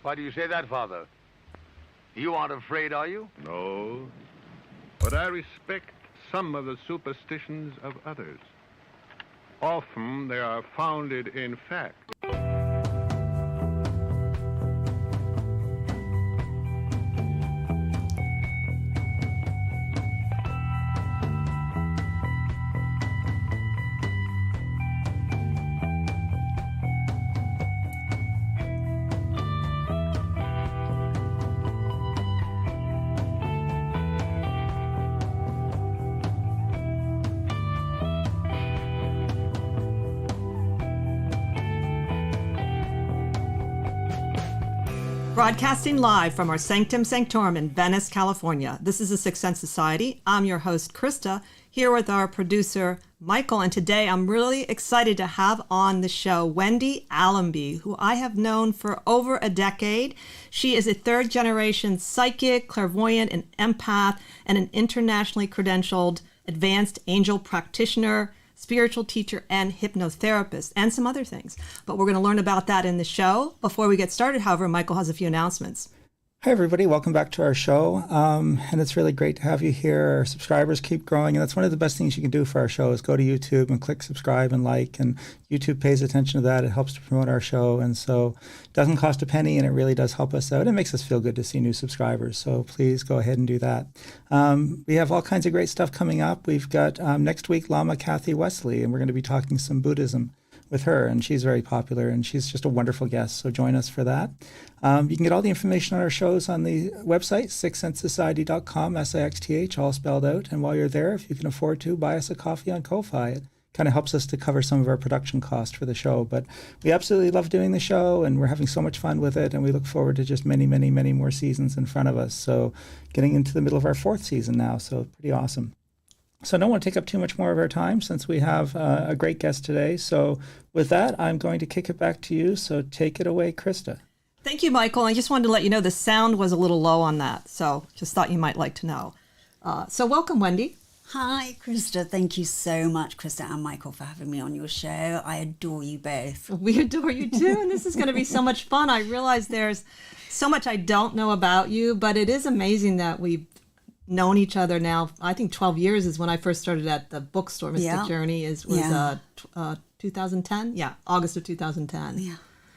Why do you say that, Father? You aren't afraid, are you? No, but I respect some of the superstitions of others. Often they are founded in fact. Broadcasting live from our Sanctum Sanctorum in Venice, California. This is the Sixth Sense Society. I'm your host, Krista, here with our producer, Michael. And today I'm really excited to have on the show Wendy Allamby, who I have known for over a decade. She is a third-generation psychic, clairvoyant, and empath, and an internationally credentialed advanced angel practitioner, spiritual teacher, and hypnotherapist, and some other things. But we're going to learn about that in the show. Before we get started, however, Michael has a few announcements. Hi, everybody. Welcome back to our show. And it's really great to have you here. Our subscribers keep growing. And that's one of the best things you can do for our show is go to YouTube and click subscribe and like. And YouTube pays attention to that. It helps to promote our show. And so it doesn't cost a penny, and it really does help us out. It makes us feel good to see new subscribers. So please go ahead and do that. We have all kinds of great stuff coming up. We've got next week Lama Kathy Wesley, and we're going to be talking some Buddhism with her, and she's very popular, and she's just a wonderful guest, so join us for that. You can get all the information on our shows on the website, sixthsensesociety.com, SIXTH, all spelled out, and while you're there, if you can afford to, buy us a coffee on Ko-Fi. It kind of helps us to cover some of our production costs for the show, but we absolutely love doing the show, and we're having so much fun with it, and we look forward to just many, many, many more seasons in front of us, so getting into the middle of our fourth season now, so pretty awesome. So I don't want to take up too much more of our time since we have a great guest today. So with that, I'm going to kick it back to you. So take it away, Krista. Thank you, Michael. I just wanted to let you know the sound was a little low on that. So just thought you might like to know. So welcome, Wendy. Hi, Krista. Thank you so much, Krista and Michael, for having me on your show. I adore you both. We adore you too. And this is going to be so much fun. I realize there's so much I don't know about you, but it is amazing that we've known each other now. I think 12 years is when I first started at the bookstore. Mystic Journey was 2010. Yeah, August of 2010. Yeah.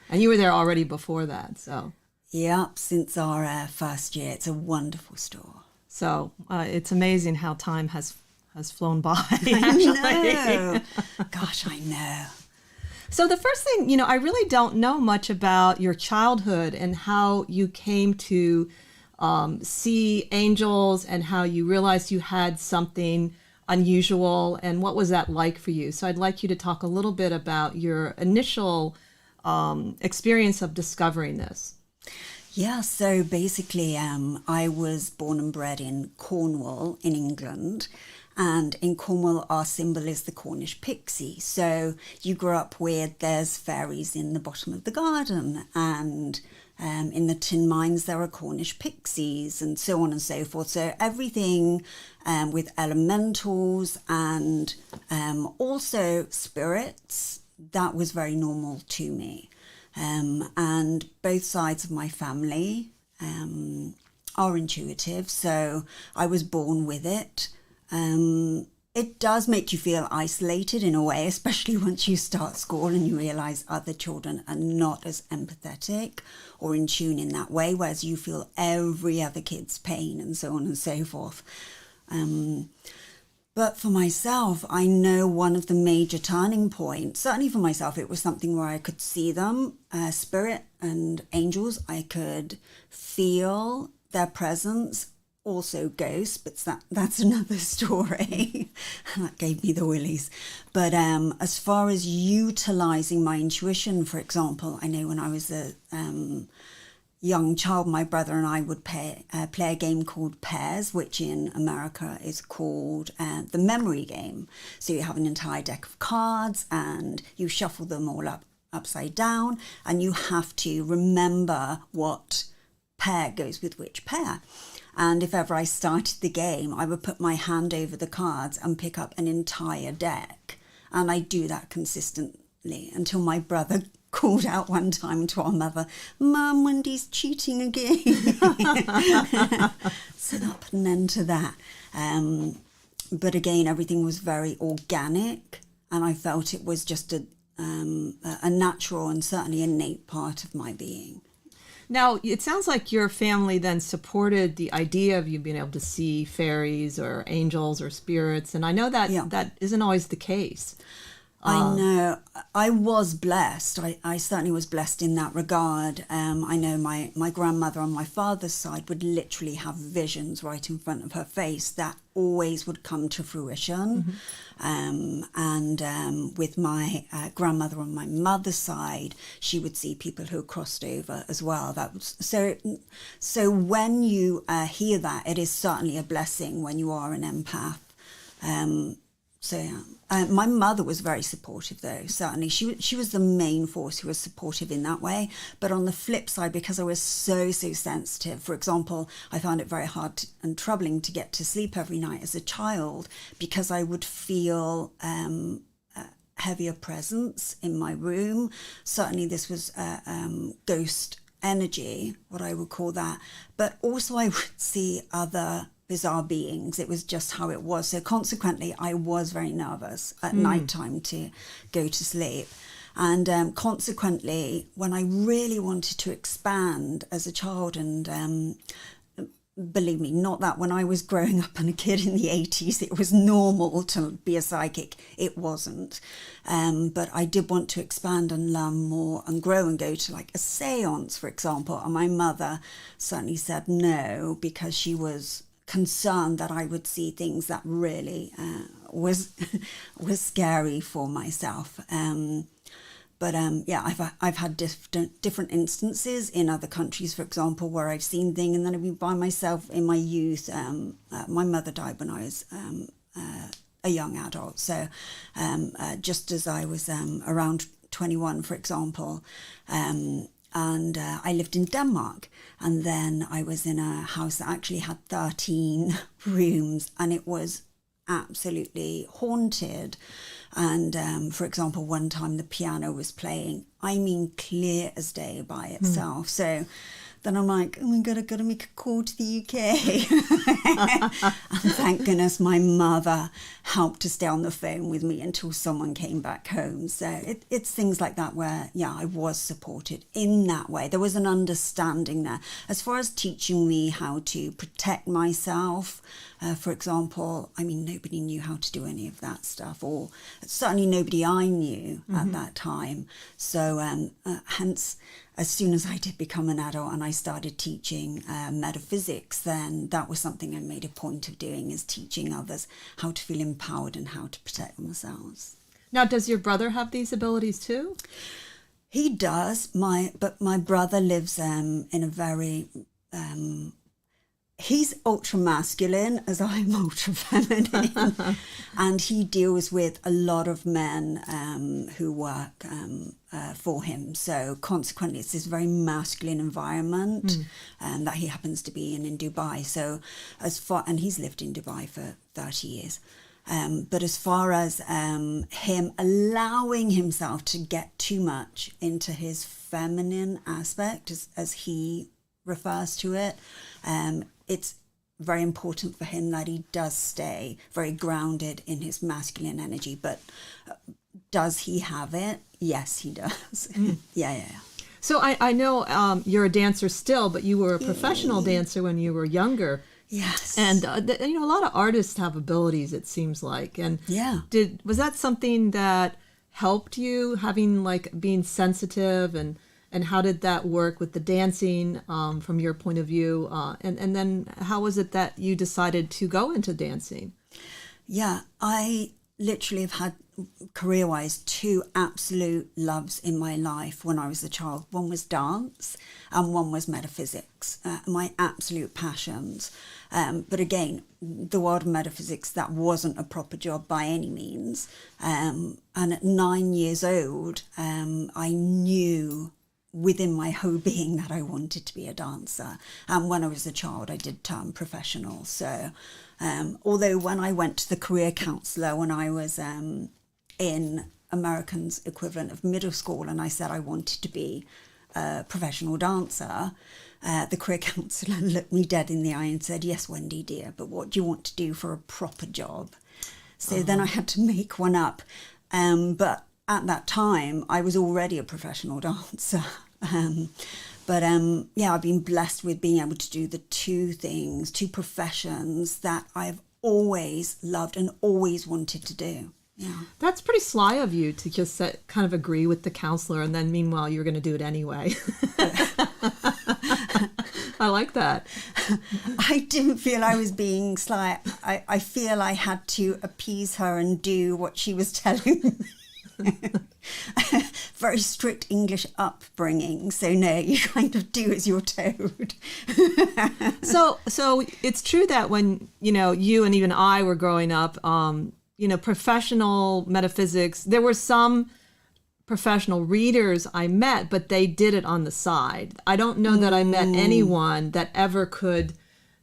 And you were there already before that. So. Yep, since our first year. It's a wonderful store. So it's amazing how time has flown by. I know. Gosh, I know. So the first thing, I really don't know much about your childhood and how you came to see angels and how you realized you had something unusual, and what was that like for you? So I'd like you to talk a little bit about your initial experience of discovering this. Yeah, so basically I was born and bred in Cornwall in England, and in Cornwall our symbol is the Cornish pixie. So you grew up with there's fairies in the bottom of the garden, and in the tin mines, there are Cornish pixies and so on and so forth. So everything with elementals and also spirits, that was very normal to me. And both sides of my family are intuitive, so I was born with it. It does make you feel isolated in a way, especially once you start school and you realize other children are not as empathetic or in tune in that way, whereas you feel every other kid's pain and so on and so forth. But for myself, I know one of the major turning points, certainly for myself, it was something where I could see them, spirit and angels. I could feel their presence. Also ghosts, but that's another story. That gave me the willies. But as far as utilizing my intuition, for example, I know when I was a young child, my brother and I would play a game called Pairs, which in America is called the memory game. So you have an entire deck of cards and you shuffle them all upside down, and you have to remember what pair goes with which pair. And if ever I started the game, I would put my hand over the cards and pick up an entire deck. And I do that consistently until my brother called out one time to our mother, "Mum, Wendy's cheating again." So that put an end to that. But again, everything was very organic, and I felt it was just a natural and certainly innate part of my being. Now, it sounds like your family then supported the idea of you being able to see fairies or angels or spirits, and I know that that isn't always the case. I know. I was blessed. I certainly was blessed in that regard. I know my grandmother on my father's side would literally have visions right in front of her face that always would come to fruition. And with my grandmother on my mother's side, she would see people who crossed over as well. That was so when you hear that, it is certainly a blessing when you are an empath. My mother was very supportive, though. Certainly, she was the main force who was supportive in that way. But on the flip side, because I was so sensitive, for example, I found it very hard and troubling to get to sleep every night as a child because I would feel heavier presence in my room. Certainly, this was ghost energy, what I would call that. But also, I would see other bizarre beings. It was just how it was. So consequently, I was very nervous at night time to go to sleep. And consequently, when I really wanted to expand as a child, and believe me, not that when I was growing up and a kid in the 80s, it was normal to be a psychic. It wasn't. But I did want to expand and learn more and grow and go to like a seance, for example. And my mother certainly said no, because she was concerned that I would see things that really was scary for myself. I've had different instances in other countries, for example, where I've seen things, and then I've been by myself in my youth. My mother died when I was a young adult, so just as I was around 21, for example. And I lived in Denmark, and then I was in a house that actually had 13 rooms, and it was absolutely haunted. And for example, one time the piano was playing, I mean, clear as day by itself. So then I'm like, oh my God, I've got to make a call to the UK. And thank goodness my mother helped to stay on the phone with me until someone came back home. So it's things like that where, I was supported in that way. There was an understanding there. As far as teaching me how to protect myself, for example, I mean, nobody knew how to do any of that stuff, or certainly nobody I knew at that time. So hence, as soon as I did become an adult and I started teaching metaphysics, then that was something I made a point of doing, is teaching others how to feel empowered and how to protect themselves. Now, does your brother have these abilities too? He does. But my brother lives in a very... he's ultra masculine as I'm ultra feminine, and he deals with a lot of men who work for him. So consequently, it's this very masculine environment that he happens to be in Dubai. So and he's lived in Dubai for 30 years. But as far as him allowing himself to get too much into his feminine aspect, as he refers to it, it's very important for him that he does stay very grounded in his masculine energy. But does he have it? Yes, he does. Yeah. So I know you're a dancer still, but you were a professional dancer when you were younger. Yes. And a lot of artists have abilities, it seems like. And was that something that helped you, having being sensitive, and how did that work with the dancing from your point of view? And then how was it that you decided to go into dancing? Yeah, I literally have had, career-wise, two absolute loves in my life when I was a child. One was dance and one was metaphysics, my absolute passions. But again, the world of metaphysics, that wasn't a proper job by any means. And at 9 years old, I knew within my whole being that I wanted to be a dancer. And when I was a child, I did turn professional. So although when I went to the career counsellor when I was in American's equivalent of middle school, and I said I wanted to be a professional dancer, the career counsellor looked me dead in the eye and said, "Yes, Wendy dear, but what do you want to do for a proper job?" So then I had to make one up. But at that time, I was already a professional dancer. I've been blessed with being able to do the two professions that I've always loved and always wanted to do. Yeah. That's pretty sly of you to just kind of agree with the counselor, and then meanwhile you're going to do it anyway. I like that. I didn't feel I was being sly. I feel I had to appease her and do what she was telling me. Very strict English upbringing. So no, you kind of do as you're told. So it's true that when, you and even I were growing up, professional metaphysics, there were some professional readers I met, but they did it on the side. I don't know that I met anyone that ever could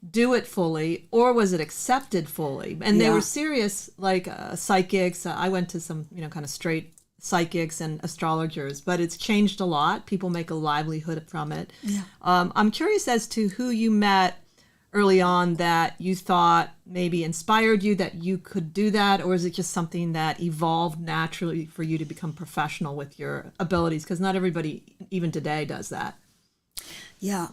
do it fully, or was it accepted fully. And they were serious, like psychics. I went to some, kind of straight psychics and astrologers, but it's changed a lot. People make a livelihood from it. Yeah. I'm curious as to who you met early on that you thought maybe inspired you that you could do that, or is it just something that evolved naturally for you to become professional with your abilities? Because not everybody, even today, does that. Yeah.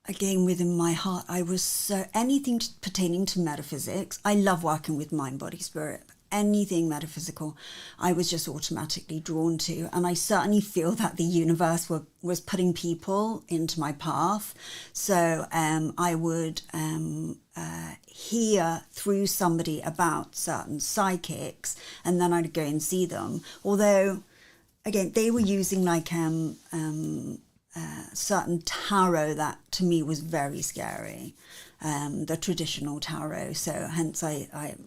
Again, within my heart, I was so anything pertaining to metaphysics. I love working with mind, body, spirit. Anything metaphysical, I was just automatically drawn to. And I certainly feel that the universe was putting people into my path. So I would hear through somebody about certain psychics, and then I'd go and see them. Although, again, they were using like certain tarot that to me was very scary, the traditional tarot. So hence I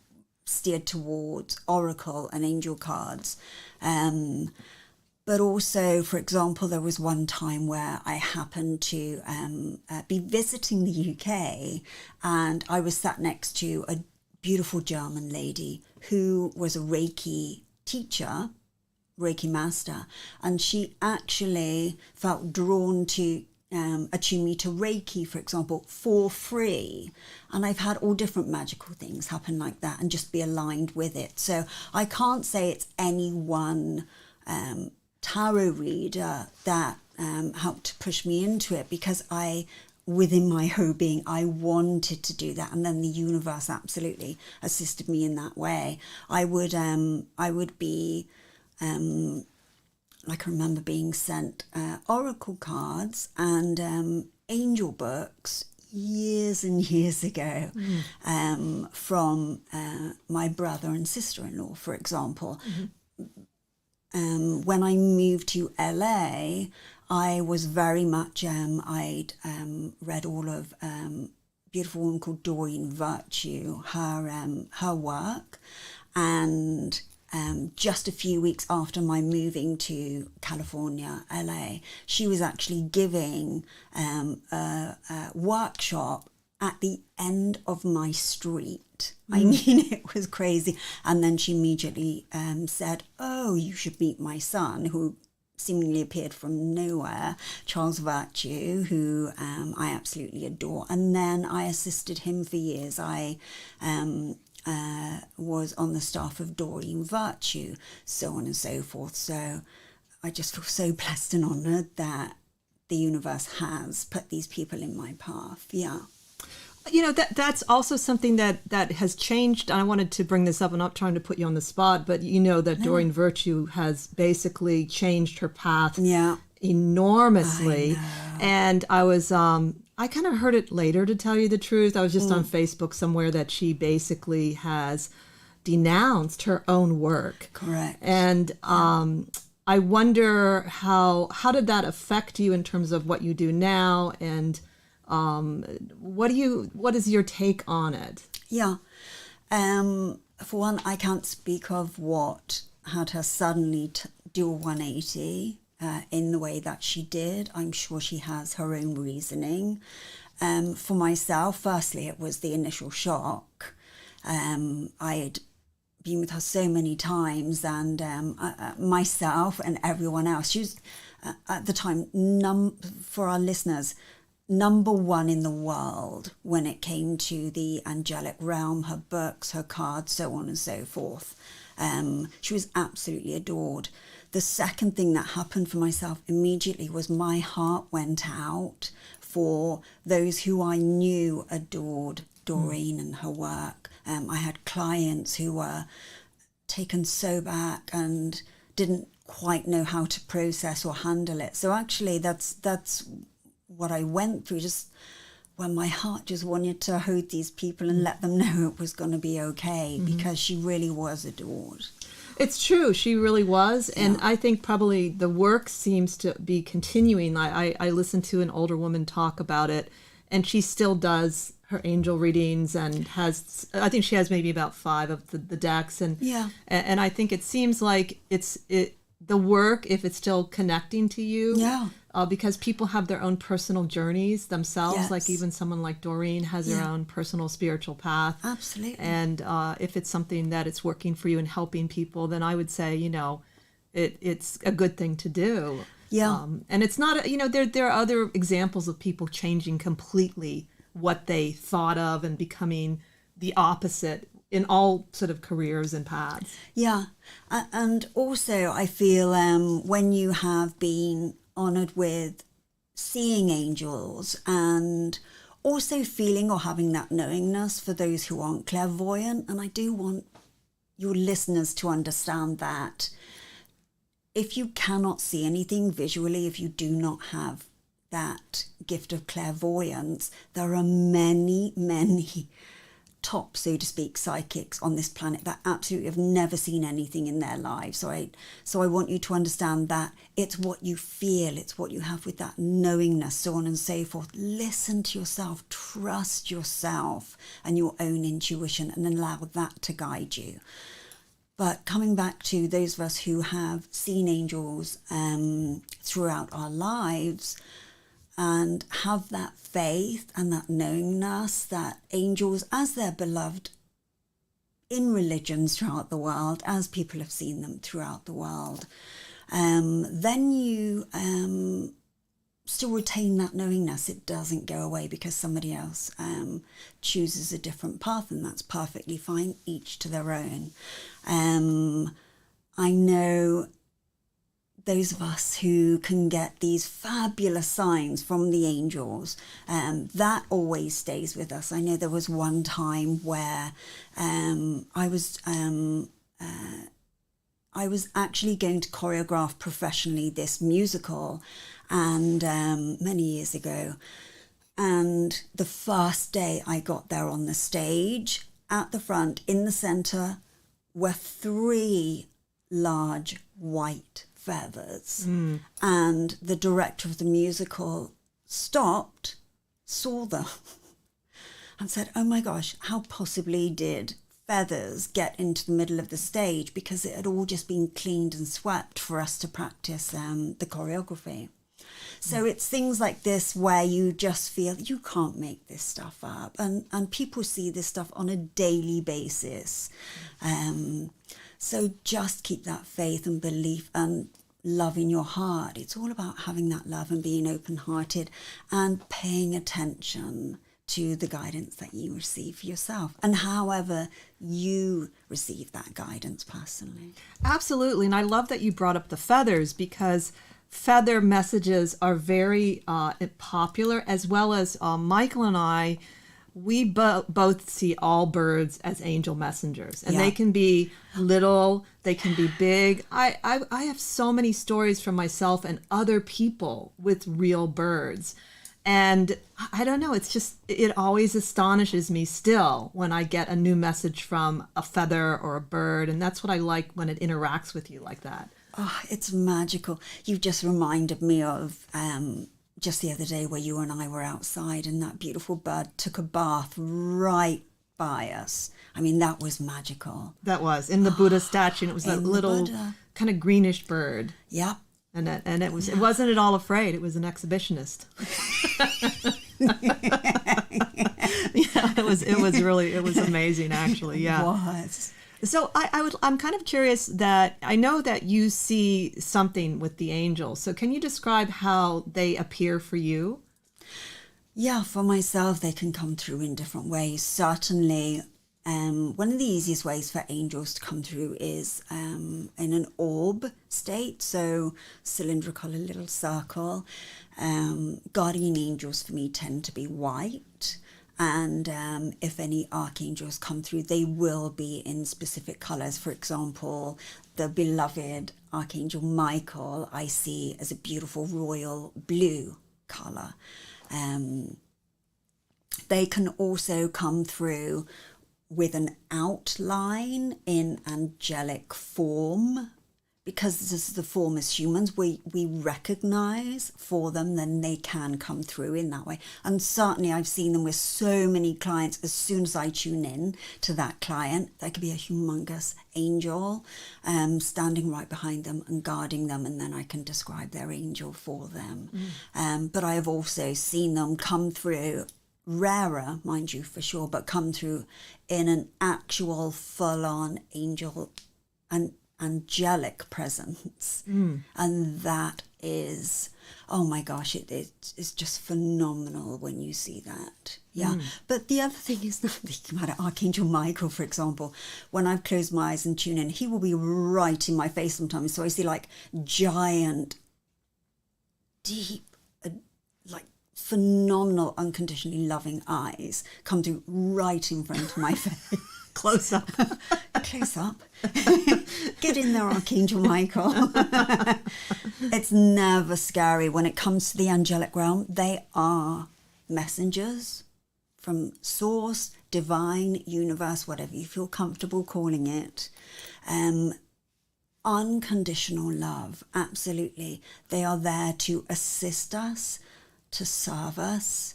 steered towards oracle and angel cards. But also, for example, there was one time where I happened to be visiting the UK, and I was sat next to a beautiful German lady who was a Reiki teacher, Reiki master, and she actually felt drawn to attune me to Reiki, for example, for free. And I've had all different magical things happen like that and just be aligned with it. So I can't say it's any one tarot reader that helped to push me into it, because within my whole being, I wanted to do that. And then the universe absolutely assisted me in that way. I would be like I remember being sent oracle cards and angel books years and years ago from my brother and sister-in-law, for example. When I moved to LA, I was very much, I'd read all of a beautiful woman called Doreen Virtue, her work, and just a few weeks after my moving to California, LA, she was actually giving a workshop at the end of my street. I mean, it was crazy. And then she immediately said, "Oh, you should meet my son," who seemingly appeared from nowhere, Charles Virtue, who I absolutely adore. And then I assisted him for years. I was on the staff of Doreen Virtue, so on and so forth. So I just feel so blessed and honoured that the universe has put these people in my path. Yeah. That's also something that has changed. I wanted to bring this up. I'm not trying to put you on the spot, but that Doreen Virtue has basically changed her path enormously. And I was I kind of heard it later, to tell you the truth. I was just on Facebook somewhere that she basically has denounced her own work. Correct. And I wonder how did that affect you in terms of what you do now, and what is your take on it? Yeah. For one, I can't speak of what had her suddenly do a 180 in the way that she did. I'm sure she has her own reasoning. For myself, firstly, it was the initial shock. I had been with her so many times, and myself and everyone else. She was, at the time, for our listeners, number one in the world when it came to the angelic realm, her books, her cards, so on and so forth. She was absolutely adored. The second thing that happened for myself immediately was my heart went out for those who I knew adored Doreen and her work. I had clients who were taken so back and didn't quite know how to process or handle it. So actually that's what I went through, just when my heart just wanted to hold these people and let them know it was going to be okay, because she really was adored. It's true. She really was. And Yeah. I think probably the work seems to be continuing. I listened to an older woman talk about it, and she still does her angel readings and has, I think she has maybe about 5 of the decks. And Yeah. and I think it seems like the work, if it's still connecting to you, Yeah. because people have their own personal journeys themselves. Yes. Like even someone like Doreen has her Yeah. own personal spiritual path. Absolutely. And if it's something that it's working for you and helping people, then I would say, it's a good thing to do. Yeah. And it's not, there are other examples of people changing completely what they thought of and becoming the opposite in all sort of careers and paths. Yeah. And also I feel when you have been honored with seeing angels and also feeling or having that knowingness for those who aren't clairvoyant, and I do want your listeners to understand that if you cannot see anything visually, if you do not have that gift of clairvoyance, there are many, many top, so to speak, psychics on this planet that absolutely have never seen anything in their lives. So I want you to understand that it's what you feel, it's what you have with that knowingness, so on and so forth. Listen to yourself, trust yourself and your own intuition, and allow that to guide you. But coming back to those of us who have seen angels throughout our lives, and have that faith and that knowingness that angels, as they're beloved in religions throughout the world, as people have seen them throughout the world, then you still retain that knowingness. It doesn't go away because somebody else chooses a different path, and that's perfectly fine, each to their own. I know those of us who can get these fabulous signs from the angels, that always stays with us. I know there was one time where I was actually going to choreograph professionally this musical, and many years ago. And the first day I got there on the stage, at the front, in the centre, were 3 large white feathers. And the director of the musical stopped, saw them, and said, "Oh my gosh, how possibly did feathers get into the middle of the stage?" Because it had all just been cleaned and swept for us to practice the choreography. So it's things like this where you just feel you can't make this stuff up, and people see this stuff on a daily basis. So just keep that faith and belief and love in your heart. It's all about having that love and being open-hearted and paying attention to the guidance that you receive for yourself, and however you receive that guidance personally. Absolutely. And I love that you brought up the feathers, because feather messages are very popular, as well as Michael and I, we both see all birds as angel messengers, and they can be little, they can be big. I have so many stories from myself and other people with real birds. And I don't know, it's just, it always astonishes me still when I get a new message from a feather or a bird. And that's what I like when it interacts with you like that. Oh, it's magical. You just reminded me of just the other day where you and I were outside and that beautiful bird took a bath right by us. I mean, that was magical. That was in the Buddha statue. And it was that little kind of greenish bird. Yep. And it wasn't at all afraid. It was an exhibitionist. Yeah, it was amazing, actually. Yeah. It was. So I'm kind of curious that I know that you see something with the angels. So can you describe how they appear for you? Yeah, for myself, they can come through in different ways. Certainly, one of the easiest ways for angels to come through is in an orb state, so cylindrical, a little circle. Guardian angels for me tend to be white. And if any archangels come through, they will be in specific colors. For example, the beloved Archangel Michael, I see as a beautiful royal blue color. They can also come through with an outline in angelic form. Because this is the form as humans, we recognize for them, then they can come through in that way. And certainly I've seen them with so many clients. As soon as I tune in to that client, there could be a humongous angel standing right behind them and guarding them, and then I can describe their angel for them. But I have also seen them come through, rarer, mind you, for sure, but come through in an actual full-on angel and angelic presence. And that is, oh my gosh, it's just phenomenal when you see that. But the other thing is, not thinking about it, Archangel Michael, for example, when I've closed my eyes and tune in, he will be right in my face sometimes. So I see like giant, deep, like phenomenal, unconditionally loving eyes come through right in front of my face. Close up. Close up. Get in there, Archangel Michael. It's never scary. When it comes to the angelic realm, they are messengers from source, divine, universe, whatever you feel comfortable calling it. Unconditional love, absolutely. They are there to assist us, to serve us,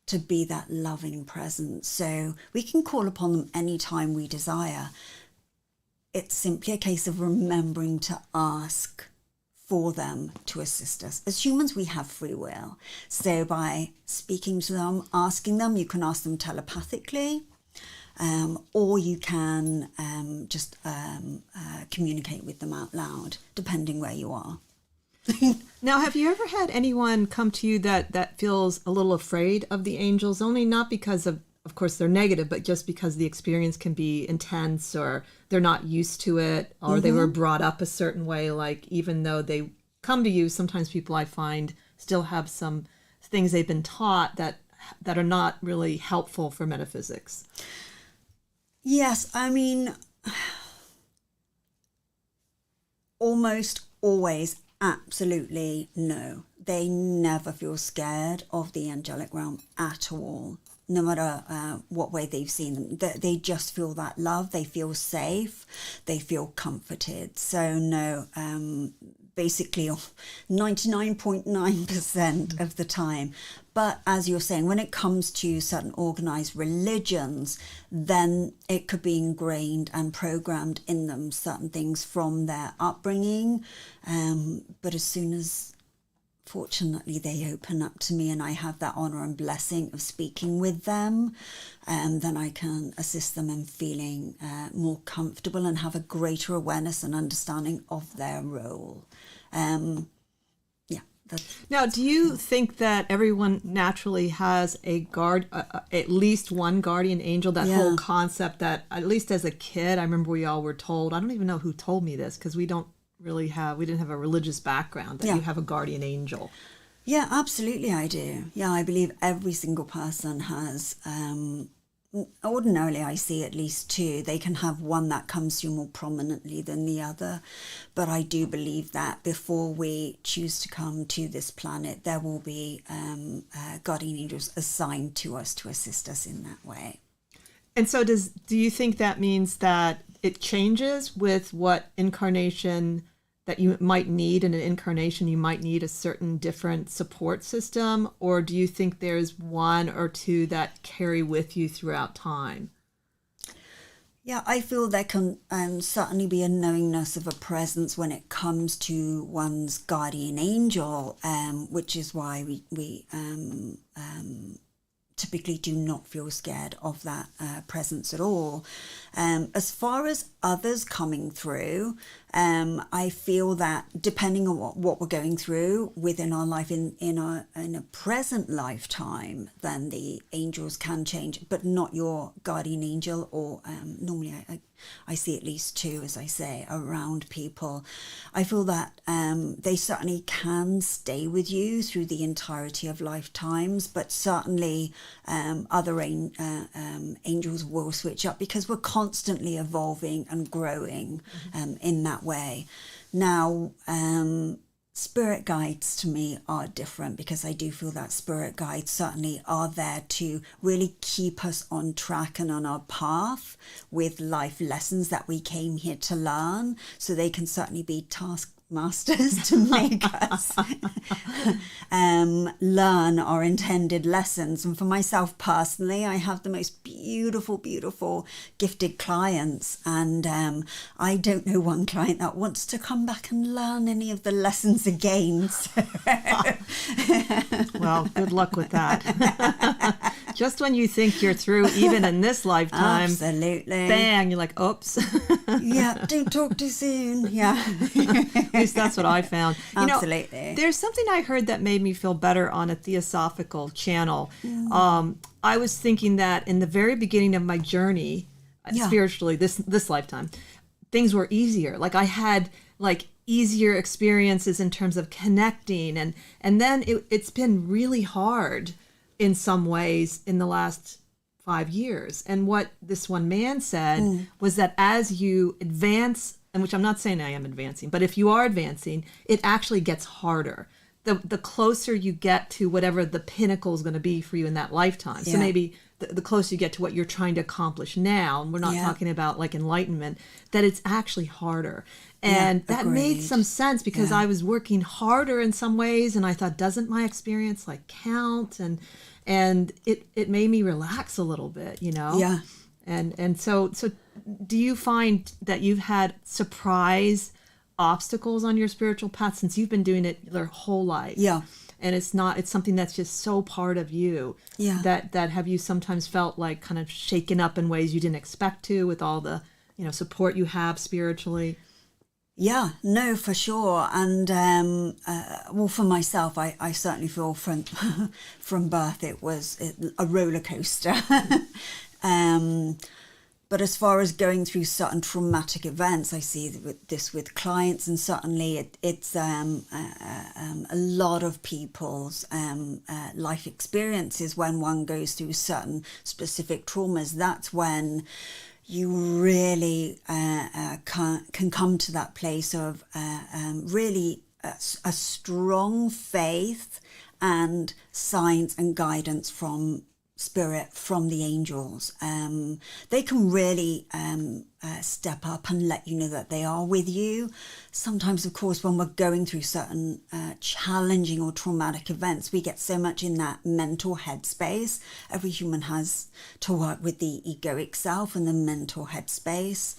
to be that loving presence. So we can call upon them anytime we desire. It's simply a case of remembering to ask for them to assist us. As humans, we have free will. So by speaking to them, asking them, you can ask them telepathically, or you can just communicate with them out loud, depending where you are. Now, have you ever had anyone come to you that feels a little afraid of the angels, only not because of course, they're negative, but just because the experience can be intense, or they're not used to it, or they were brought up a certain way, like even though they come to you, sometimes people I find still have some things they've been taught that are not really helpful for metaphysics. Yes, I mean, almost always, absolutely no. They never feel scared of the angelic realm at all, no matter what way they've seen them. They just feel that love. They feel safe. They feel comforted. So no, basically 99.9% of the time. But as you're saying, when it comes to certain organized religions, then it could be ingrained and programmed in them, certain things from their upbringing. But as soon as, fortunately, they open up to me and I have that honor and blessing of speaking with them, then I can assist them in feeling more comfortable and have a greater awareness and understanding of their role. Now, do you think that everyone naturally has a at least one guardian angel? That whole concept that, at least as a kid, I remember we all were told, I don't even know who told me this, because we didn't have a religious background, that you have a guardian angel. Yeah, absolutely I do. Yeah, I believe every single person has, ordinarily I see at least two. They can have one that comes through more prominently than the other. But I do believe that before we choose to come to this planet, there will be guardian angels assigned to us to assist us in that way. And so do you think that means that it changes with what incarnation that you might need? In an incarnation, you might need a certain different support system? Or do you think there's one or two that carry with you throughout time? Yeah, I feel there can certainly be a knowingness of a presence when it comes to one's guardian angel, which is why we typically do not feel scared of that presence at all. As far as others coming through, I feel that depending on what we're going through within our life in a present lifetime, then the angels can change, but not your guardian angel, or normally I see at least two, as I say, around people. I feel that they certainly can stay with you through the entirety of lifetimes, but certainly other angels will switch up, because we're constantly evolving and growing in that way. Now, spirit guides to me are different, because I do feel that spirit guides certainly are there to really keep us on track and on our path with life lessons that we came here to learn. So they can certainly be taskmasters to make us learn our intended lessons. And for myself personally, I have the most beautiful gifted clients, and I don't know one client that wants to come back and learn any of the lessons again. So. Well, good luck with that. Just when you think you're through, even in this lifetime, absolutely, bang, you're like, oops. Yeah, don't talk too soon. Yeah. At least that's what I found. Absolutely. There's something I heard that made me feel better on a theosophical channel. I was thinking that in the very beginning of my journey, spiritually, this lifetime, things were easier. Like I had easier experiences in terms of connecting, and then it's been really hard in some ways in the last 5 years. And what this one man said was that as you advance, and which I'm not saying I am advancing, but if you are advancing, it actually gets harder. The closer you get to whatever the pinnacle is going to be for you in that lifetime. So maybe the closer you get to what you're trying to accomplish now, and we're not talking about like enlightenment, that it's actually harder. And that made some sense, because I was working harder in some ways, and I thought, doesn't my experience count? And it made me relax a little bit, Yeah. And so do you find that you've had surprise obstacles on your spiritual path since you've been doing it your whole life? Yeah. And it's something that's just so part of you. Yeah. That have you sometimes felt like kind of shaken up in ways you didn't expect to, with all the support you have spiritually? Yeah, no, for sure. And well, for myself, I certainly feel from birth it was a roller coaster. But as far as going through certain traumatic events, I see this with clients, and certainly it's a lot of people's life experiences. When one goes through certain specific traumas, that's when you really can come to that place of really a strong faith and signs and guidance from spirit, from the angels. They can really step up and let you know that they are with you. Sometimes, of course, when we're going through certain challenging or traumatic events, we get so much in that mental headspace. Every human has to work with the egoic self and the mental headspace.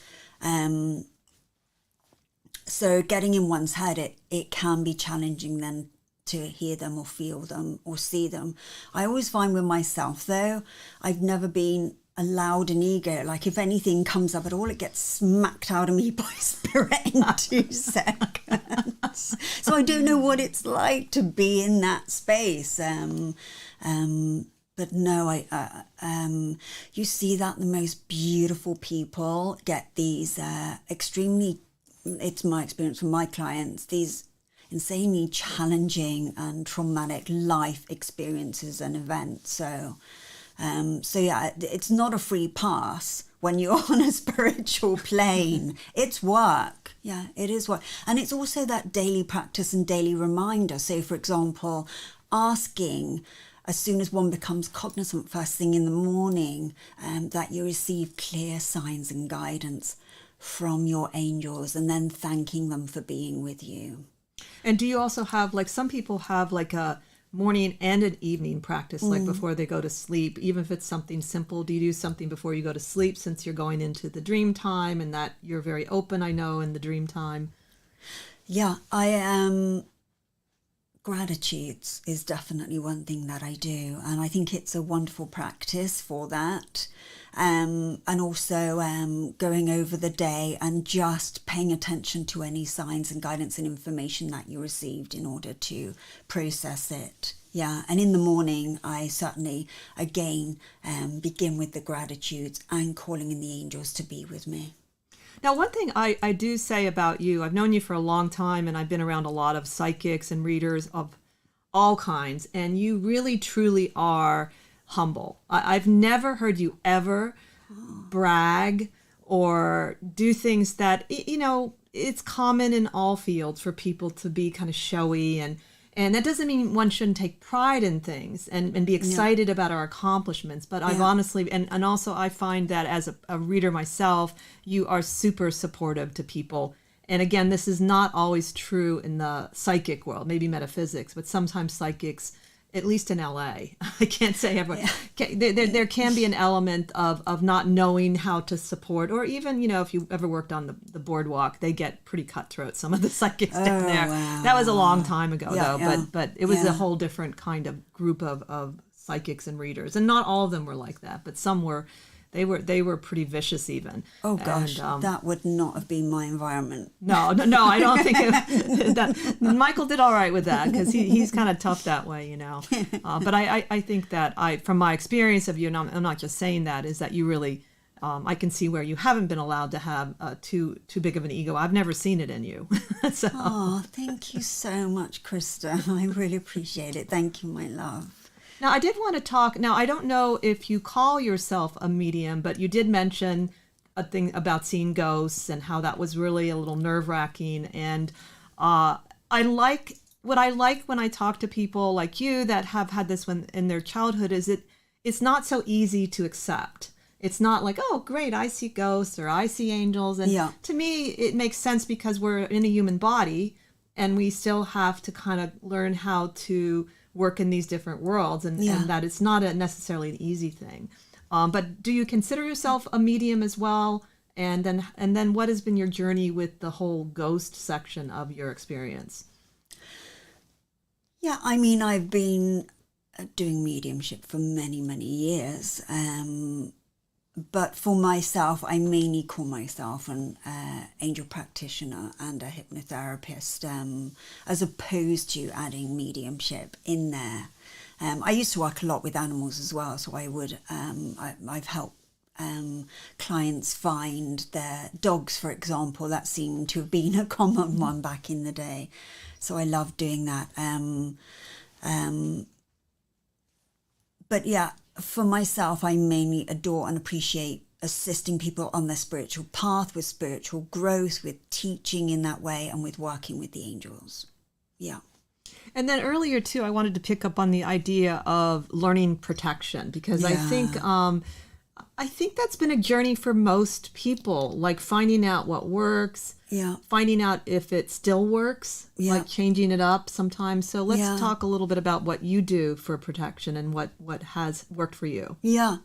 So getting in one's head, it can be challenging then to hear them or feel them or see them. I always find with myself, though, I've never been allowed an ego. Like if anything comes up at all, it gets smacked out of me by spirit in 2 seconds. So I don't know what it's like to be in that space. But no, you see that the most beautiful people get these extremely, it's my experience from my clients, these insanely challenging and traumatic life experiences and events. So yeah, it's not a free pass when you're on a spiritual plane. It's work. Yeah, it is work. And it's also that daily practice and daily reminder. So, for example, asking as soon as one becomes cognizant first thing in the morning, that you receive clear signs and guidance from your angels, and then thanking them for being with you. And do you also have, some people have a morning and an evening practice, before they go to sleep, even if it's something simple? Do you do something before you go to sleep, since you're going into the dream time and that you're very open, I know, in the dream time? Yeah, I am. Gratitude is definitely one thing that I do. And I think it's a wonderful practice for that. and also going over the day and just paying attention to any signs and guidance and information that you received in order to process it. Yeah, and in the morning, I certainly, again, begin with the gratitudes and calling in the angels to be with me. Now, one thing I do say about you, I've known you for a long time, and I've been around a lot of psychics and readers of all kinds, and you really, truly are humble. I've never heard you ever brag or do things that, you know, it's common in all fields for people to be kind of showy, and that doesn't mean one shouldn't take pride in things and be excited about our accomplishments. But I've honestly, and also I find that as a reader myself, you are super supportive to people. And again, this is not always true in the psychic world, maybe metaphysics, but sometimes psychics, at least in LA, I can't say everyone, there can be an element of not knowing how to support, or even, you know, if you ever worked on the boardwalk, they get pretty cutthroat, some of the psychics down there. Wow. That was a long time ago, but it was a whole different kind of group of psychics and readers. And not all of them were like that, but some were. They were pretty vicious even. Oh gosh, and, that would not have been my environment. No, I don't think that. Michael did all right with that, because he's kind of tough that way, you know. But I think that from my experience of you, and I'm not just saying that, is that you really, I can see where you haven't been allowed to have too big of an ego. I've never seen it in you. So. Oh, thank you so much, Krista. I really appreciate it. Thank you, my love. Now, I did want to talk. Now, I don't know if you call yourself a medium, but you did mention a thing about seeing ghosts and how that was really a little nerve-wracking. And what I like when I talk to people like you that have had this one in their childhood is it's not so easy to accept. It's not like, oh, great, I see ghosts or I see angels. And to me, it makes sense because we're in a human body and we still have to kind of learn how to work in these different worlds, and that it's not necessarily an easy thing. But do you consider yourself a medium as well? And then what has been your journey with the whole ghost section of your experience? Yeah, I mean, I've been doing mediumship for many, many years. But for myself, I mainly call myself an angel practitioner and a hypnotherapist, as opposed to adding mediumship in there. I used to work a lot with animals as well, so I would, I've helped clients find their dogs, for example. That seemed to have been a common one back in the day. So I love doing that. But yeah, for myself, I mainly adore and appreciate assisting people on their spiritual path, with spiritual growth, with teaching in that way, and with working with the angels. Yeah. And then earlier, too, I wanted to pick up on the idea of learning protection, because I think that's been a journey for most people, like finding out what works, finding out if it still works, like changing it up sometimes. So let's talk a little bit about what you do for protection and what has worked for you. Yeah.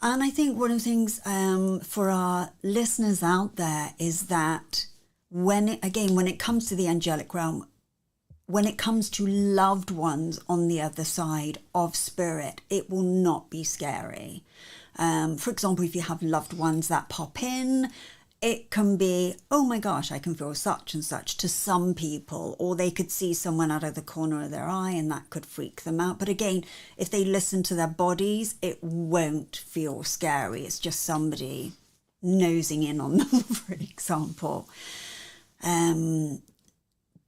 And I think one of the things for our listeners out there is that when it comes to the angelic realm, when it comes to loved ones on the other side of spirit, it will not be scary. For example, if you have loved ones that pop in, it can be, oh my gosh, I can feel such and such to some people, or they could see someone out of the corner of their eye and that could freak them out. But again, if they listen to their bodies, it won't feel scary. It's just somebody nosing in on them, for example.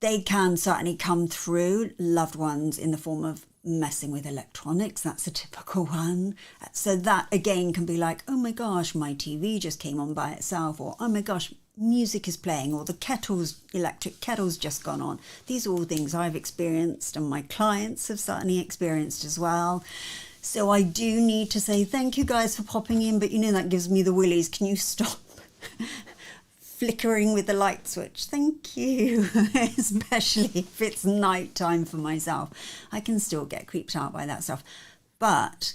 They can certainly come through, loved ones, in the form of messing with electronics. That's a typical one. So that again can be like, oh my gosh, my TV just came on by itself, or oh my gosh, music is playing, or the electric kettle's just gone on. These are all things I've experienced and my clients have certainly experienced as well. So I do need to say thank you guys for popping in, but that gives me the willies. Can you stop flickering with the light switch? Thank you. Especially if it's nighttime for myself. I can still get creeped out by that stuff. But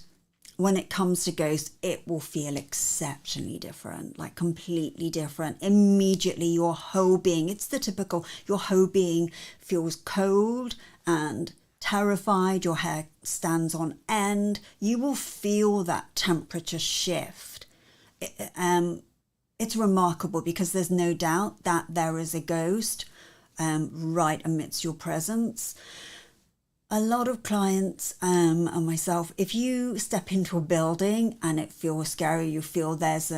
when it comes to ghosts, it will feel exceptionally different, like completely different. Immediately your whole being, it's the typical, your whole being feels cold and terrified. Your hair stands on end. You will feel that temperature shift. it's remarkable because there's no doubt that there is a ghost right amidst your presence. A lot of clients and myself, if you step into a building and it feels scary, you feel there's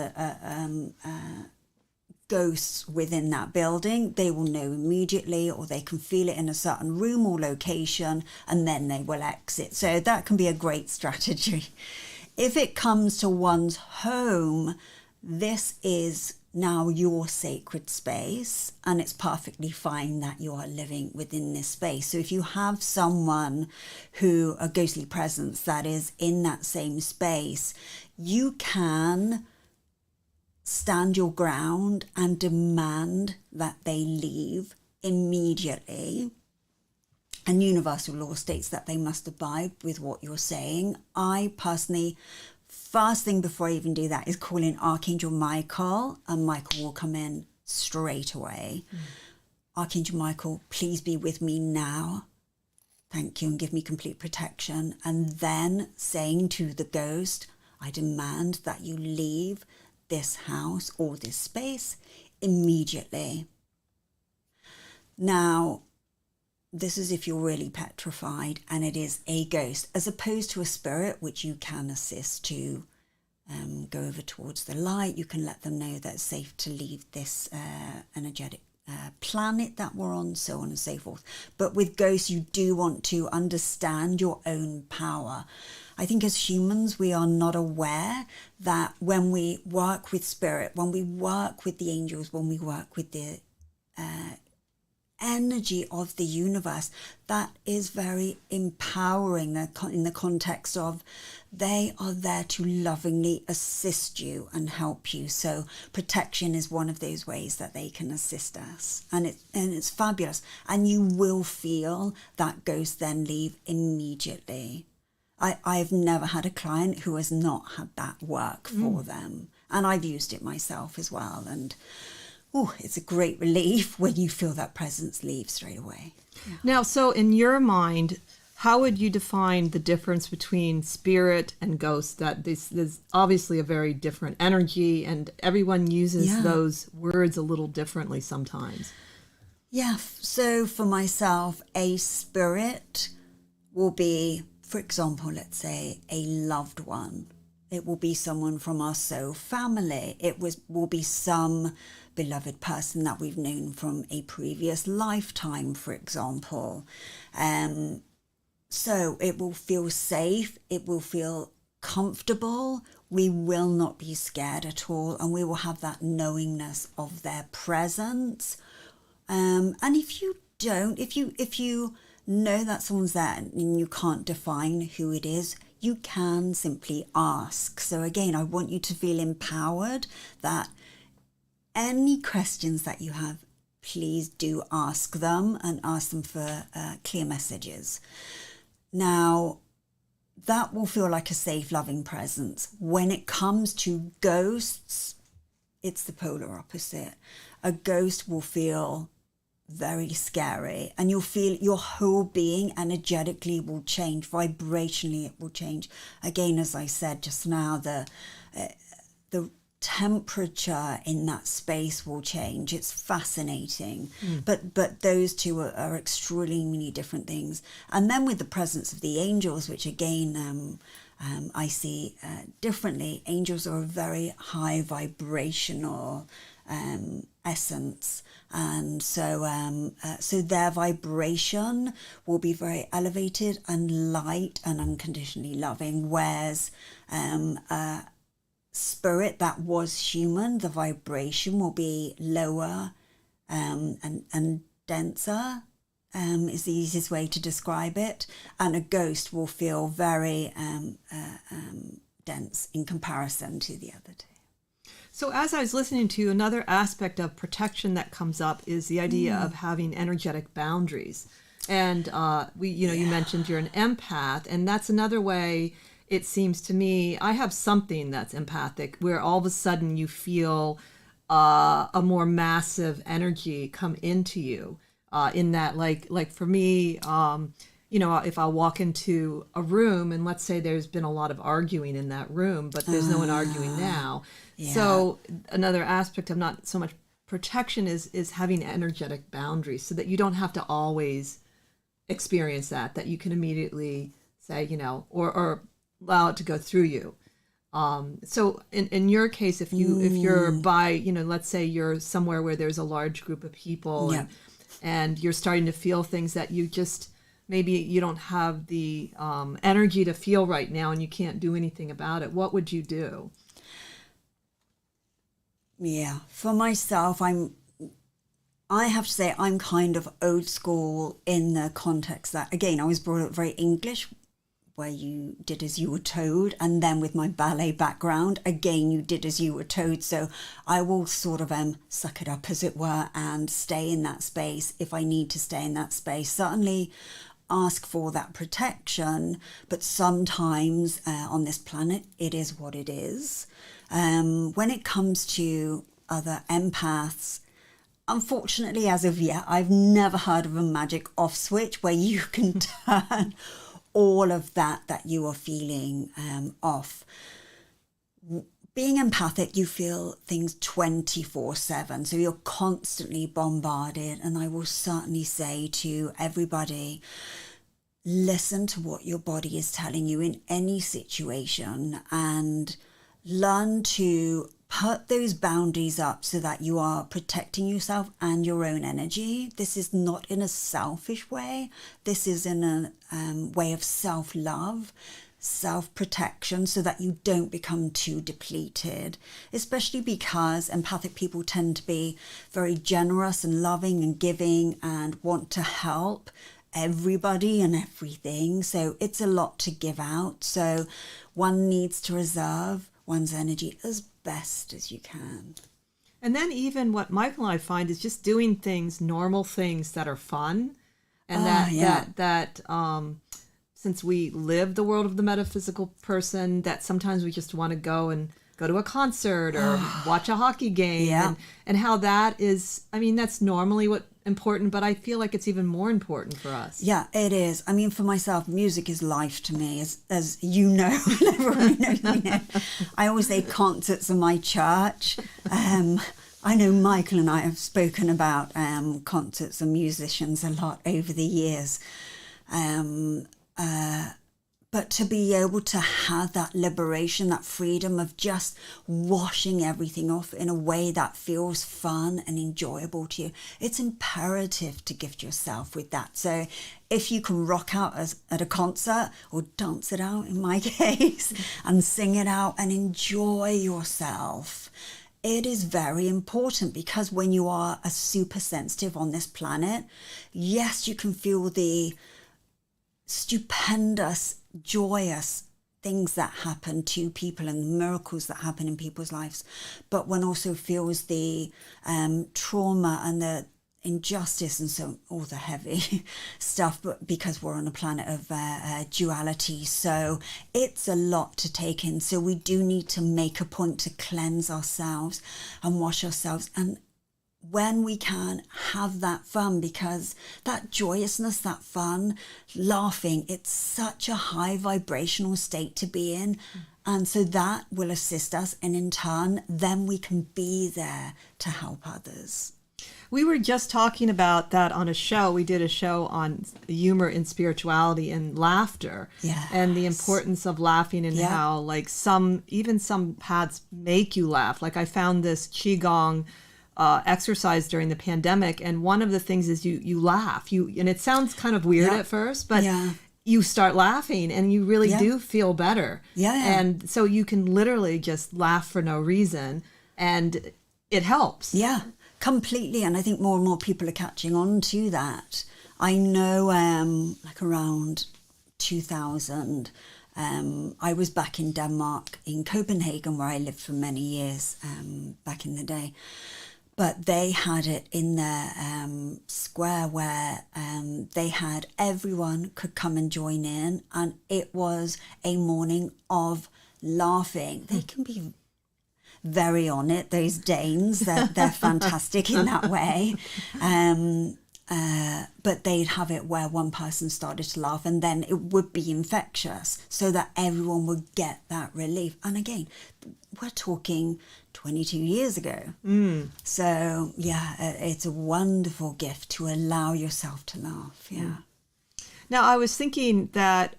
ghosts within that building, they will know immediately, or they can feel it in a certain room or location, and then they will exit. So that can be a great strategy. If it comes to one's home, this is now your sacred space, and it's perfectly fine that you are living within this space. So if you have someone who, a ghostly presence that is in that same space, you can stand your ground and demand that they leave immediately. And universal law states that they must abide with what you're saying. I personally, first thing before I even do that is call in Archangel Michael, and Michael will come in straight away. Archangel Michael, please be with me now. Thank you, and give me complete protection. And then saying to the ghost, I demand that you leave this house or this space immediately. Now, this is if you're really petrified and it is a ghost, as opposed to a spirit, which you can assist to go over towards the light. You can let them know that it's safe to leave this energetic planet that we're on, so on and so forth. But with ghosts, you do want to understand your own power. I think as humans, we are not aware that when we work with spirit, when we work with the angels, when we work with the energy of the universe, that is very empowering in the context of they are there to lovingly assist you and help you. So protection is one of those ways that they can assist us, and it's fabulous. And you will feel that ghost then leave immediately. I've never had a client who has not had that work for them, and I've used it myself as well. And it's a great relief when you feel that presence leave straight away. Yeah. Now, so in your mind, how would you define the difference between spirit and ghost? That there's obviously a very different energy, and everyone uses those words a little differently sometimes. Yeah, so for myself, a spirit will be, for example, let's say a loved one. It will be someone from our soul family. Will be some beloved person that we've known from a previous lifetime, for example. So it will feel safe. It will feel comfortable. We will not be scared at all, and we will have that knowingness of their presence. And if you don't, if you know that someone's there and you can't define who it is, you can simply ask. So again, I want you to feel empowered that any questions that you have, please do ask them, and ask them for clear messages. Now, that will feel like a safe, loving presence. When it comes to ghosts, it's the polar opposite. A ghost will feel very scary, and you'll feel your whole being energetically will change, vibrationally it will change. Again, as I said just now, the temperature in that space will change. It's fascinating. But those two are extremely different things. And then with the presence of the angels, which again I see differently, angels are a very high vibrational essence, and so their vibration will be very elevated and light and unconditionally loving, whereas spirit that was human, the vibration will be lower and denser, is the easiest way to describe it, and a ghost will feel very dense in comparison to the other two. So as I was listening to you, another aspect of protection that comes up is the idea of having energetic boundaries. And you mentioned you're an empath, and that's another way. It seems to me, I have something that's empathic, where all of a sudden you feel a more massive energy come into you. In that, like for me, if I walk into a room and let's say there's been a lot of arguing in that room, but there's no one arguing now. Yeah. So another aspect of not so much protection is having energetic boundaries so that you don't have to always experience that you can immediately say, or allow it to go through you. So in your case, if you're by, let's say you're somewhere where there's a large group of people and you're starting to feel things that you just, maybe you don't have the energy to feel right now and you can't do anything about it, what would you do? Yeah, for myself, I have to say I'm kind of old school in the context that, again, I was brought up very English, where you did as you were told, and then with my ballet background, again, you did as you were told. So I will sort of suck it up, as it were, and stay in that space if I need to stay in that space. Certainly ask for that protection, but sometimes on this planet, it is what it is. When it comes to other empaths, unfortunately, as of yet, I've never heard of a magic off switch where you can turn all of that you are feeling off. Being empathic, you feel things 24/7, so you're constantly bombarded. And I will certainly say to everybody, listen to what your body is telling you in any situation and learn to put those boundaries up so that you are protecting yourself and your own energy. This is not in a selfish way. This is in a way of self-love, self-protection, so that you don't become too depleted, especially because empathic people tend to be very generous and loving and giving and want to help everybody and everything. So it's a lot to give out. So one needs to reserve one's energy as best as you can. And then even what Michael and I find is just doing things, normal things that are fun. And that since we live the world of the metaphysical person, that sometimes we just want to go to a concert or watch a hockey game. And how that is, that's normally what important, but I feel like it's even more important for us. Yeah, it is. For myself, music is life to me, as you know, everyone knows me now. I always say concerts are my church. I know Michael and I have spoken about concerts and musicians a lot over the years. But to be able to have that liberation, that freedom of just washing everything off in a way that feels fun and enjoyable to you, it's imperative to gift yourself with that. So if you can rock out at a concert or dance it out in my case and sing it out and enjoy yourself, it is very important, because when you are a super sensitive on this planet, yes, you can feel the stupendous, joyous things that happen to people and miracles that happen in people's lives, but one also feels the trauma and the injustice and so all the heavy stuff, but because we're on a planet of duality, so it's a lot to take in. So we do need to make a point to cleanse ourselves and wash ourselves, and when we can, have that fun, because that joyousness, that fun, laughing, it's such a high vibrational state to be in. And so that will assist us, and in turn, then we can be there to help others. We were just talking about that on a show. We did a show on humor in spirituality and laughter, and the importance of laughing, and how like some paths make you laugh. Like I found this Qigong exercise during the pandemic, and one of the things is you laugh, and it sounds kind of weird at first, but you start laughing and you really do feel better. And so you can literally just laugh for no reason, and it helps. Completely. And I think more and more people are catching on to that. I know like around 2000 I was back in Denmark, in Copenhagen, where I lived for many years back in the day. But they had it in their square where they had everyone could come and join in, and it was a morning of laughing. They can be very on it, those Danes. They're fantastic in that way. but they'd have it where one person started to laugh and then it would be infectious so that everyone would get that relief. And again, we're talking 22 years ago. So yeah, it's a wonderful gift to allow yourself to laugh. Yeah. Now, I was thinking that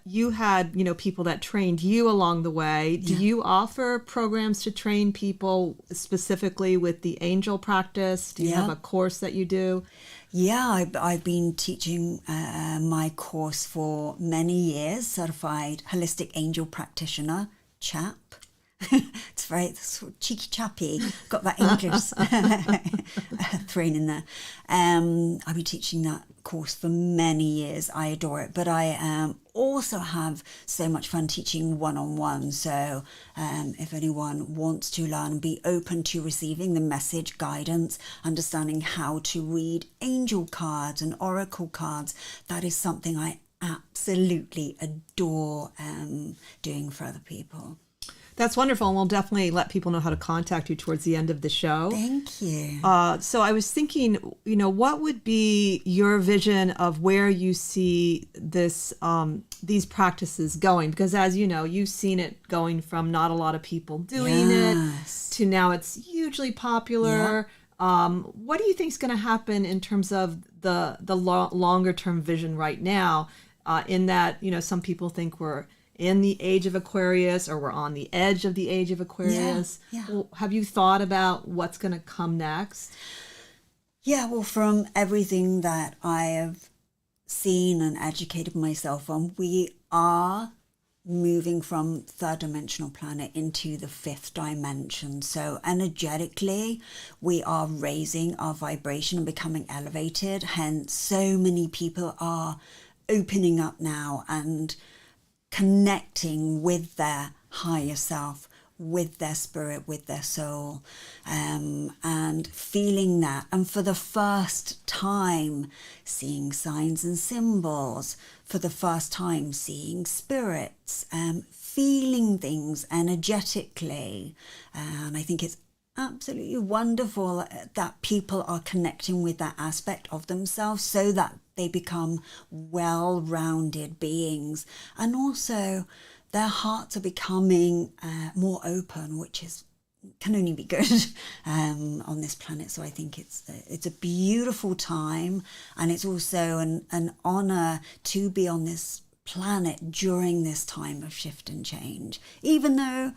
you had, people that trained you along the way. Do you offer programs to train people specifically with the angel practice? Do you have a course that you do? Yeah, I've been teaching my course for many years, certified holistic angel practitioner, CHAP. It's very sort of cheeky chappy, got that English thrown in there. I've been teaching that course for many years. I adore it, but I also have so much fun teaching one-on-one. So if anyone wants to learn and be open to receiving the message, guidance, understanding how to read angel cards and oracle cards, that is something I absolutely adore doing for other people. That's wonderful, and we'll definitely let people know how to contact you towards the end of the show. Thank you. So I was thinking, what would be your vision of where you see this these practices going? Because as you know, you've seen it going from not a lot of people doing it to now it's hugely popular. What do you think is going to happen in terms of the longer term vision right now? In that, some people think we're in the age of Aquarius, or we're on the edge of the age of Aquarius. Well, have you thought about what's going to come next? Yeah, well, from everything that I have seen and educated myself on, we are moving from third dimensional planet into the fifth dimension. So energetically, we are raising our vibration and becoming elevated. Hence, so many people are opening up now and connecting with their higher self, with their spirit, with their soul, and feeling that. And for the first time, seeing signs and symbols, for the first time, seeing spirits, feeling things energetically. And I think it's absolutely wonderful that people are connecting with that aspect of themselves so that they become well-rounded beings, and also their hearts are becoming more open, which can only be good on this planet. So I think it's a beautiful time, and it's also an honor to be on this planet during this time of shift and change. Even though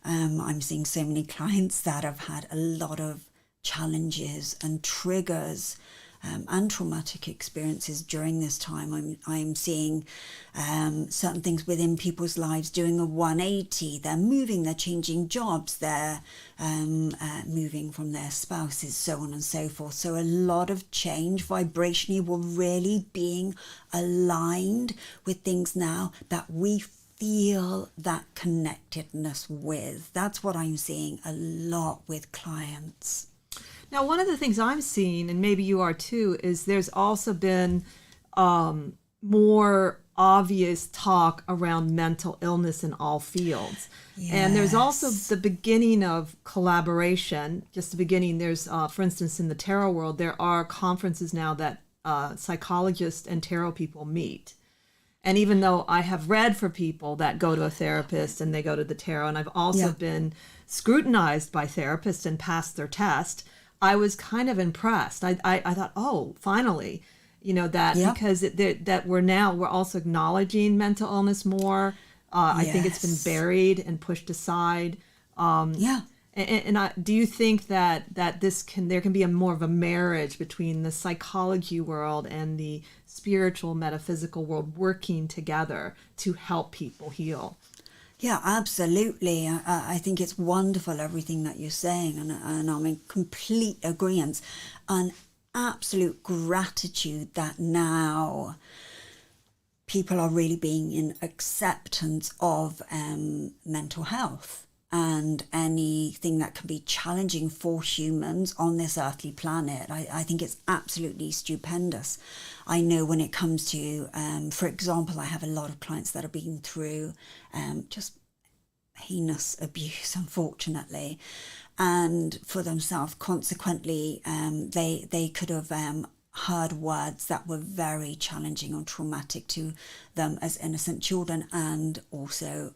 I'm seeing so many clients that have had a lot of challenges and triggers and traumatic experiences during this time. I'm seeing certain things within people's lives doing a 180. They're moving, they're changing jobs, they're moving from their spouses, so on and so forth. So a lot of change vibrationally. We're really being aligned with things now that we feel that connectedness with. That's what I'm seeing a lot with clients. Now, one of the things I'm seeing, and maybe you are too, is there's also been more obvious talk around mental illness in all fields. Yes. And there's also the beginning of collaboration. Just the beginning, there's, for instance, in the tarot world, there are conferences now that psychologists and tarot people meet. And even though I have read for people that go to a therapist and they go to the tarot, and I've also been scrutinized by therapists and passed their test, I was kind of impressed. I thought, oh, finally, because that we're also acknowledging mental illness more. I think it's been buried and pushed aside. And do you think that there can be more of a marriage between the psychology world and the spiritual metaphysical world working together to help people heal? Yeah, absolutely. I think it's wonderful, everything that you're saying, and I'm in complete agreement. An absolute gratitude that now people are really being in acceptance of mental health and anything that can be challenging for humans on this earthly planet. I think it's absolutely stupendous. I know when it comes to, for example, I have a lot of clients that have been through just heinous abuse, unfortunately, and for themselves, consequently, they could have heard words that were very challenging or traumatic to them as innocent children, and also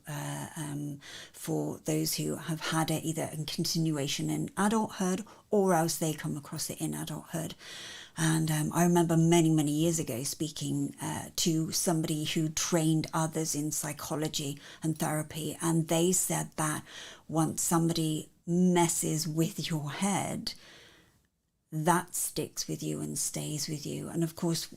for those who have had it either in continuation in adulthood or else they come across it in adulthood. And I remember many, many years ago speaking to somebody who trained others in psychology and therapy, and they said that once somebody messes with your head, that sticks with you and stays with you. And of course,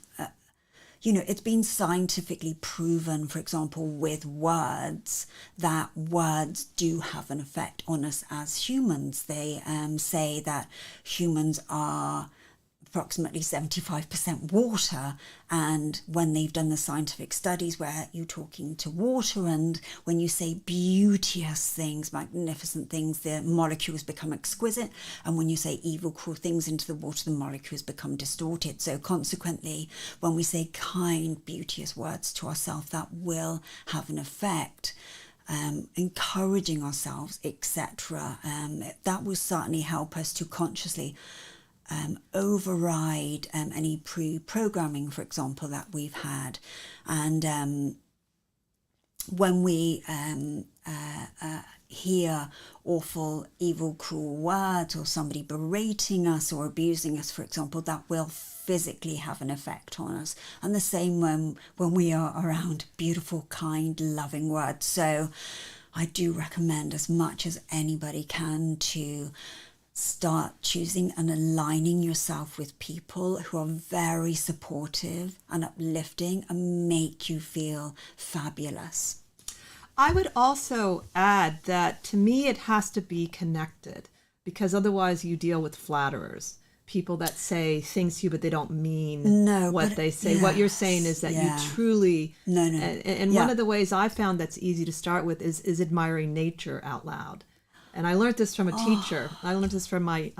it's been scientifically proven, for example, with words, that words do have an effect on us as humans. They say that humans are approximately 75% water, and when they've done the scientific studies where you're talking to water, and when you say beauteous things, magnificent things, the molecules become exquisite, and when you say evil, cruel things into the water, the molecules become distorted. So consequently, when we say kind, beauteous words to ourselves, that will have an effect. Encouraging ourselves, etc. That will certainly help us to consciously override any pre-programming, for example, that we've had. And when we hear awful, evil, cruel words, or somebody berating us or abusing us, for example, that will physically have an effect on us. And the same when we are around beautiful, kind, loving words. So I do recommend as much as anybody can to start choosing and aligning yourself with people who are very supportive and uplifting and make you feel fabulous. I would also add that to me it has to be connected, because otherwise you deal with flatterers, people that say things to you but they don't mean what they say. Yeah, what you're saying is that you truly and Yeah. one of the ways I found that's easy to start with is admiring nature out loud. And I learned this from a teacher. I learned this from my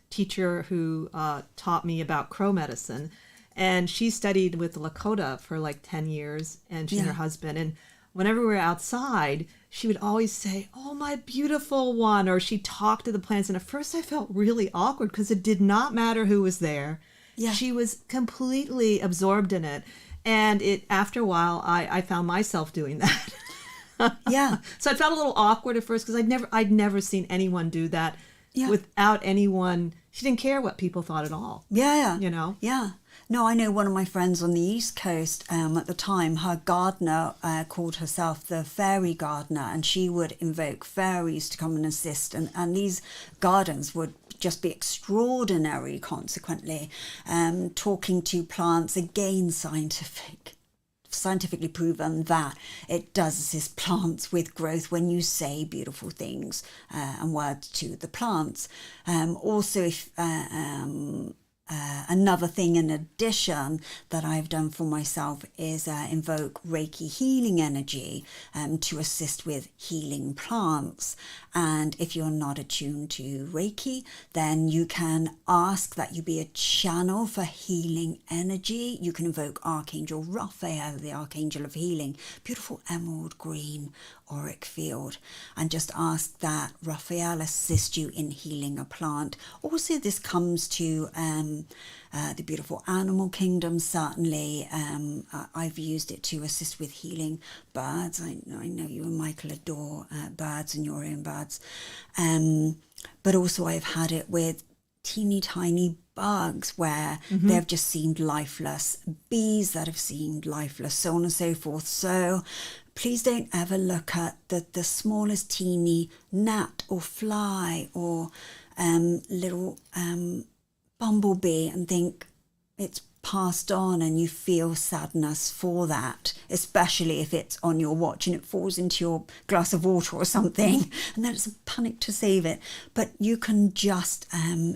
teacher who taught me about crow medicine. And she studied with Lakota for like 10 years, and she and her husband. And whenever we were outside, she would always say, "Oh, my beautiful one," or she talked to the plants. And at first I felt really awkward because it did not matter who was there. Yeah. She was completely absorbed in it. And after a while, I found myself doing that. Yeah. So I felt a little awkward at first because I'd never seen anyone do that without anyone. She didn't care what people thought at all. Yeah. Yeah. No, I know one of my friends on the East Coast at the time, her gardener called herself the fairy gardener, and she would invoke fairies to come and assist. And these gardens would just be extraordinary, consequently. Talking to plants, again, scientifically proven that it does assist plants with growth when you say beautiful things and words to the plants. Also, if another thing in addition that I've done for myself is invoke Reiki healing energy to assist with healing plants. And if you're not attuned to Reiki, then you can ask that you be a channel for healing energy. You can invoke Archangel Raphael, the Archangel of Healing, beautiful emerald green auric field, and just ask that Raphael assist you in healing a plant. Also, this comes to the beautiful animal kingdom, certainly. I've used it to assist with healing birds. I know you and Michael adore birds and your own birds. But also I've had it with teeny tiny bugs where they've just seemed lifeless, bees that have seemed lifeless, so on and so forth. So please don't ever look at the smallest teeny gnat or fly or little bumblebee and think it's passed on, and you feel sadness for that, especially if it's on your watch and it falls into your glass of water or something, and then it's a panic to save it. But you can just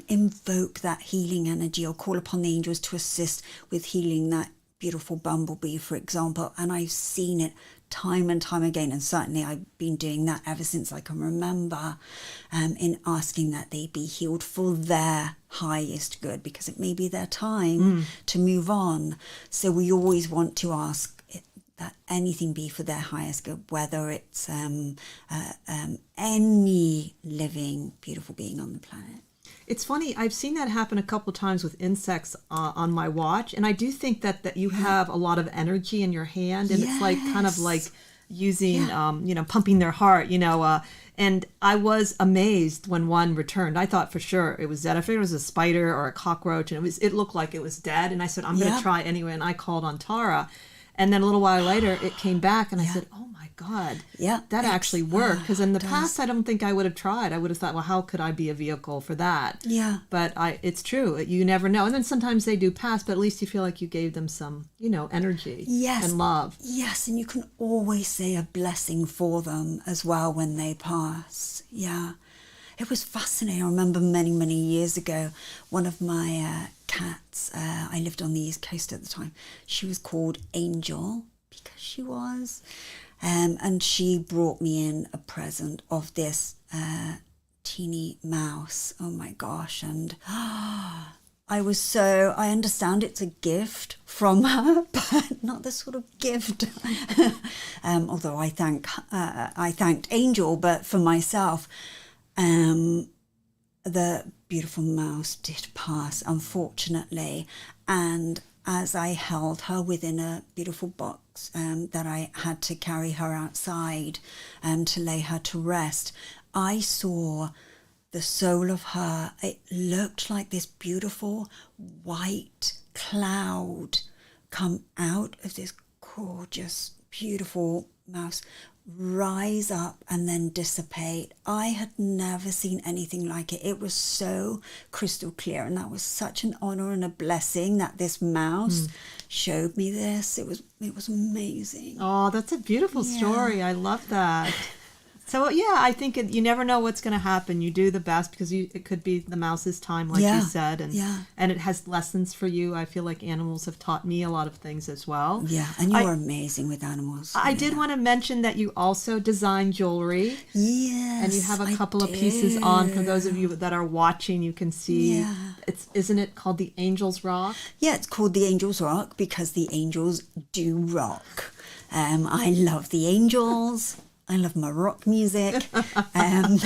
invoke that healing energy or call upon the angels to assist with healing that beautiful bumblebee, for example. And I've seen it time and time again, and certainly I've been doing that ever since I can remember, in asking that they be healed for their highest good, because it may be their time to move on. So we always want to ask that anything be for their highest good, whether it's any living beautiful being on the planet. It's funny, I've seen that happen a couple times with insects on my watch, and I do think that you have a lot of energy in your hand, and it's like kind of like using, pumping their heart, and I was amazed when one returned. I thought for sure it was dead. I figured it was a spider or a cockroach, and it looked like it was dead, and I said, I'm going to try anyway, and I called on Tara. And then a little while later, it came back, and I said, oh, my God, that actually worked. Because in the past, I don't think I would have tried. I would have thought, well, how could I be a vehicle for that? Yeah. But it's true. You never know. And then sometimes they do pass, but at least you feel like you gave them some, energy and love. Yes, and you can always say a blessing for them as well when they pass. Yeah. It was fascinating. I remember many, many years ago, one of my cats, I lived on the East Coast at the time, she was called Angel, because she was, and she brought me in a present of this teeny mouse. Oh my gosh, and I understand it's a gift from her, but not the sort of gift, although I thanked Angel, but for myself, the beautiful mouse did pass, unfortunately, and as I held her within a beautiful box that I had to carry her outside to lay her to rest, I saw the soul of her. It looked like this beautiful white cloud come out of this gorgeous, beautiful mouse, rise up and then dissipate. I had never seen anything like it. It was so crystal clear, and that was such an honor and a blessing that this mouse showed me this. It was amazing. Oh, that's a beautiful story. I love that. So, I think you never know what's going to happen. You do the best because it could be the mouse's time, like you said. And it has lessons for you. I feel like animals have taught me a lot of things as well. Yeah, and you're amazing with animals. I did want to mention that you also design jewelry. Yes, and you have a couple of pieces on. For those of you that are watching, you can see. Yeah. Isn't it called the Angel's Rock? Yeah, it's called the Angel's Rock because the angels do rock. I love the angels. I love my rock music, and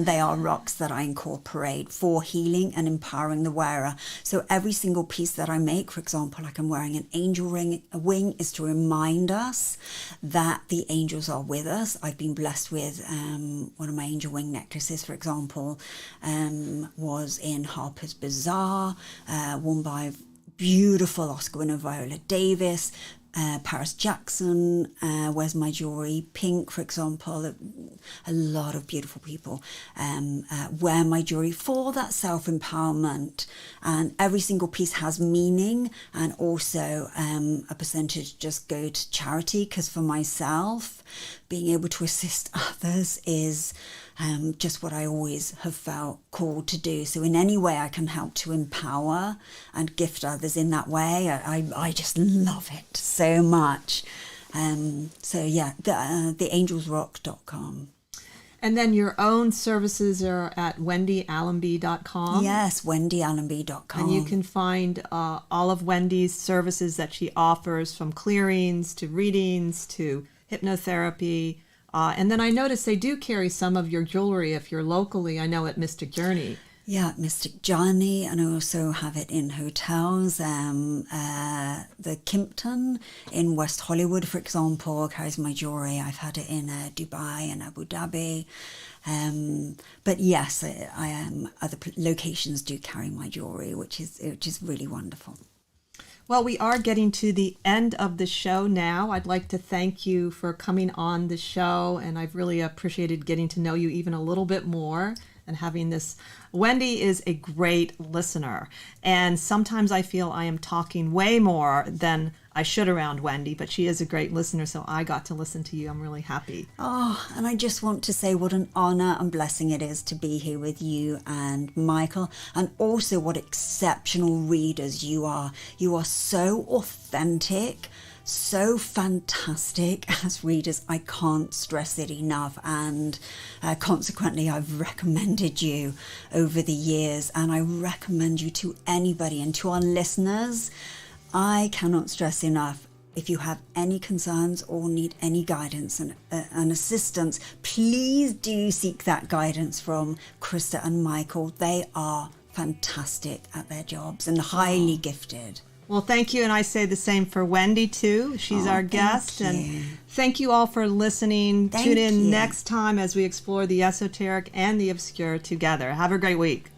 they are rocks that I incorporate for healing and empowering the wearer. So every single piece that I make, for example, like I'm wearing an angel wing, is to remind us that the angels are with us. I've been blessed with one of my angel wing necklaces, for example, was in Harper's Bazaar, worn by beautiful Oscar winner Viola Davis. Paris Jackson wears my jewelry. Pink, for example, a lot of beautiful people wear my jewelry for that self-empowerment, and every single piece has meaning, and also a percentage just go to charity, because for myself, being able to assist others is just what I always have felt called to do. So in any way I can help to empower and gift others in that way, I just love it so much. theangelsrock.com. And then your own services are at wendyallamby.com. Yes, wendyallamby.com. And you can find all of Wendy's services that she offers, from clearings to readings to hypnotherapy. And then I noticed they do carry some of your jewelry if you're locally, I know, at Mystic Journey. Yeah, at Mystic Journey, and I also have it in hotels. The Kimpton in West Hollywood, for example, carries my jewelry. I've had it in Dubai and Abu Dhabi. But yes, other locations do carry my jewelry, which is really wonderful. Well, we are getting to the end of the show now. I'd like to thank you for coming on the show, and I've really appreciated getting to know you even a little bit more and having this. Wendy is a great listener, and sometimes I feel I am talking way more than I should around Wendy, but she is a great listener, so I got to listen to you. I'm really happy. Oh, and I just want to say what an honor and blessing it is to be here with you and Michael, and also what exceptional readers you are. You are so authentic, so fantastic as readers. I can't stress it enough, and consequently I've recommended you over the years, and I recommend you to anybody. And to our listeners, I cannot stress enough, if you have any concerns or need any guidance and assistance, please do seek that guidance from Krista and Michael. They are fantastic at their jobs and highly gifted. Well, thank you. And I say the same for Wendy, too. She's our guest. And thank you all for listening. Tune in next time as we explore the esoteric and the obscure together. Have a great week.